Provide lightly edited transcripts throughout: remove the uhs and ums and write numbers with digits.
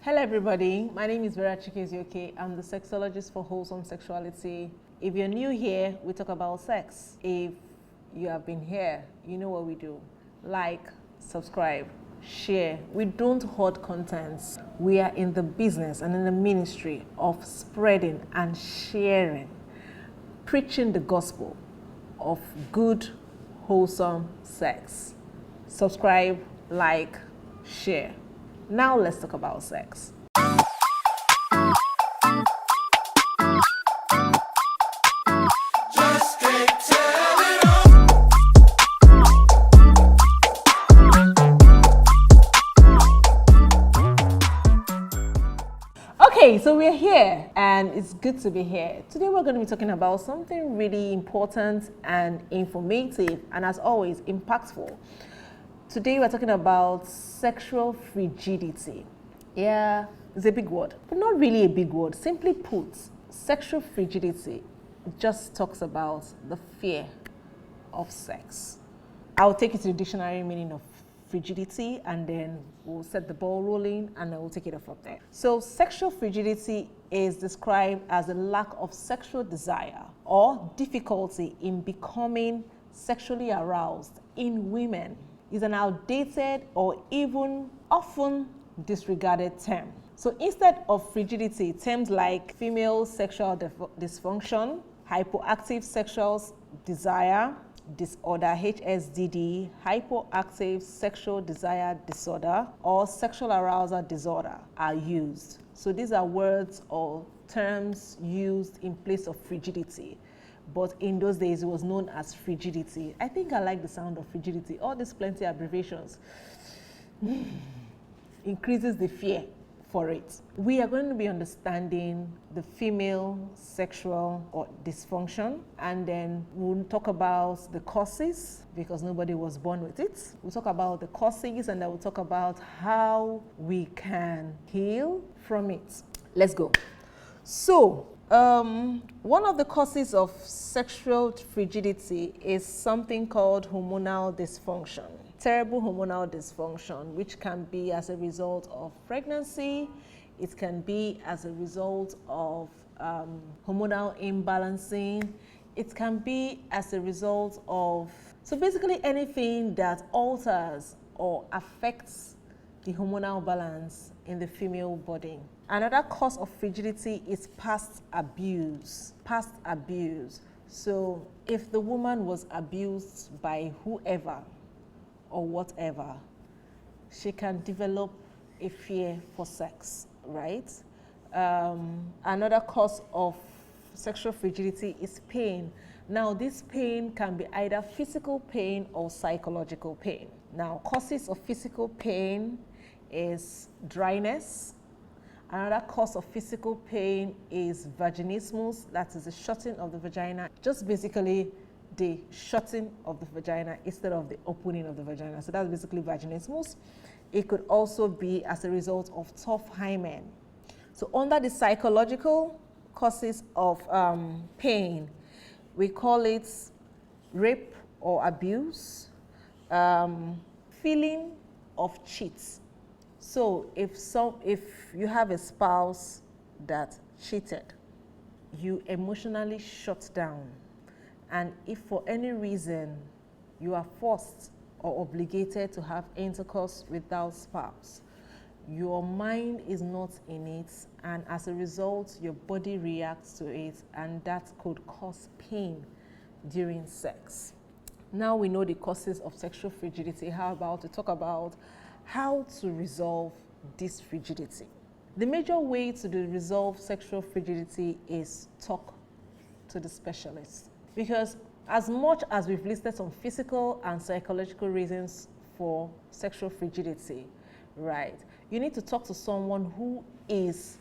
Hello everybody, my name is Vera Chikezie-Oke. I'm the sexologist for wholesome sexuality. If you're new here, we talk about sex. If you have been here, you know what we do. Like, subscribe, share. We don't hoard contents. We are in the business and in the ministry of spreading and sharing, preaching the gospel of good, wholesome sex. Subscribe, like, share. Now let's talk about sex. Okay, so we're here and it's good to be here. Today we're going to be talking about something really important and informative and, as always, impactful. Today we're talking about sexual frigidity. Yeah, it's a big word, but not really a big word. Simply put, sexual frigidity just talks about the fear of sex. I'll take you to the dictionary meaning of frigidity and then we'll set the ball rolling and then we'll take it up from there. So sexual frigidity is described as a lack of sexual desire or difficulty in becoming sexually aroused in women. Is an outdated or even often disregarded term. So instead of frigidity, terms like female sexual dysfunction, hypoactive sexual desire disorder, HSDD, hypoactive sexual desire disorder, or sexual arousal disorder are used. So these are words or terms used in place of frigidity. But in those days, it was known as frigidity. I think I like the sound of frigidity. All these plenty abbreviations increases the fear for it. We are going to be understanding the female sexual or dysfunction, and then we'll talk about the causes because nobody was born with it. We'll talk about the causes and then we'll talk about how we can heal from it. Let's go. So, one of the causes of sexual frigidity is something called hormonal dysfunction. Terrible hormonal dysfunction, which can be as a result of pregnancy, it can be as a result of hormonal imbalancing, it can be as a result of, so basically anything that alters or affects the hormonal balance in the female body. Another cause of frigidity is past abuse. Past abuse. So if the woman was abused by whoever or whatever, she can develop a fear for sex, right? Another cause of sexual frigidity is pain. Now, this pain can be either physical pain or psychological pain. Now, causes of physical pain is dryness. Another cause of physical pain is vaginismus, that is the shutting of the vagina. Just basically the shutting of the vagina instead of the opening of the vagina. So that's basically vaginismus. It could also be as a result of tough hymen. So under the psychological causes of pain, we call it rape or abuse, feeling of cheats. So if you have a spouse that cheated, you emotionally shut down. And if for any reason you are forced or obligated to have intercourse with that spouse, your mind is not in it, and as a result, your body reacts to it, and that could cause pain during sex. Now we know the causes of sexual frigidity. How about to talk about how to resolve this frigidity? The major way to resolve sexual frigidity is talk to the specialist. Because as much as we've listed some physical and psychological reasons for sexual frigidity, right, you need to talk to someone who is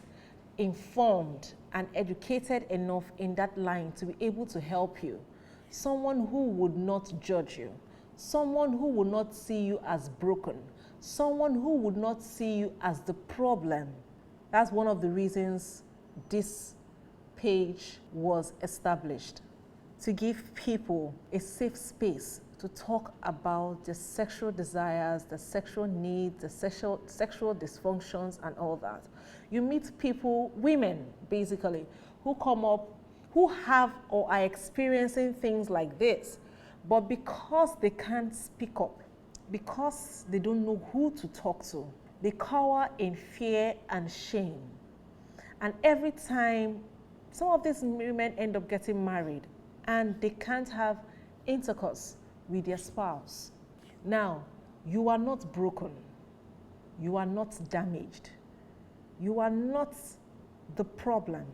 informed and educated enough in that line to be able to help you. Someone who would not judge you. Someone who would not see you as broken. Someone who would not see you as the problem. That's one of the reasons this page was established, to give people a safe space to talk about the sexual desires, the sexual needs, the sexual dysfunctions and all that. You meet people, women basically, who come up, who have or are experiencing things like this, but because they can't speak up, because they don't know who to talk to, they cower in fear and shame. And every time, some of these women end up getting married and they can't have intercourse with their spouse. Now, you are not broken. You are not damaged. You are not the problem,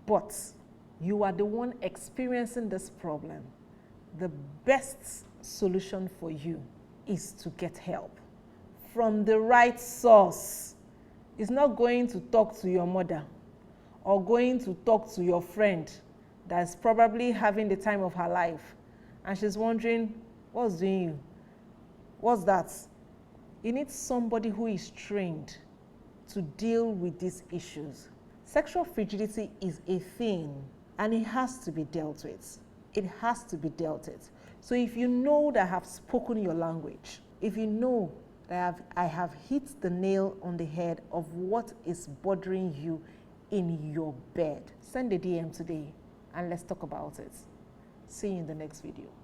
but you are the one experiencing this problem. The best solution for you is to get help from the right source. It's not going to talk to your mother or going to talk to your friend that's probably having the time of her life and she's wondering, what's doing you? What's that? You need somebody who is trained to deal with these issues. Sexual frigidity is a thing and it has to be dealt with. It has to be dealt with. So if you know that I have spoken your language, if you know that I have hit the nail on the head of what is bothering you in your bed, send a DM today and let's talk about it. See you in the next video.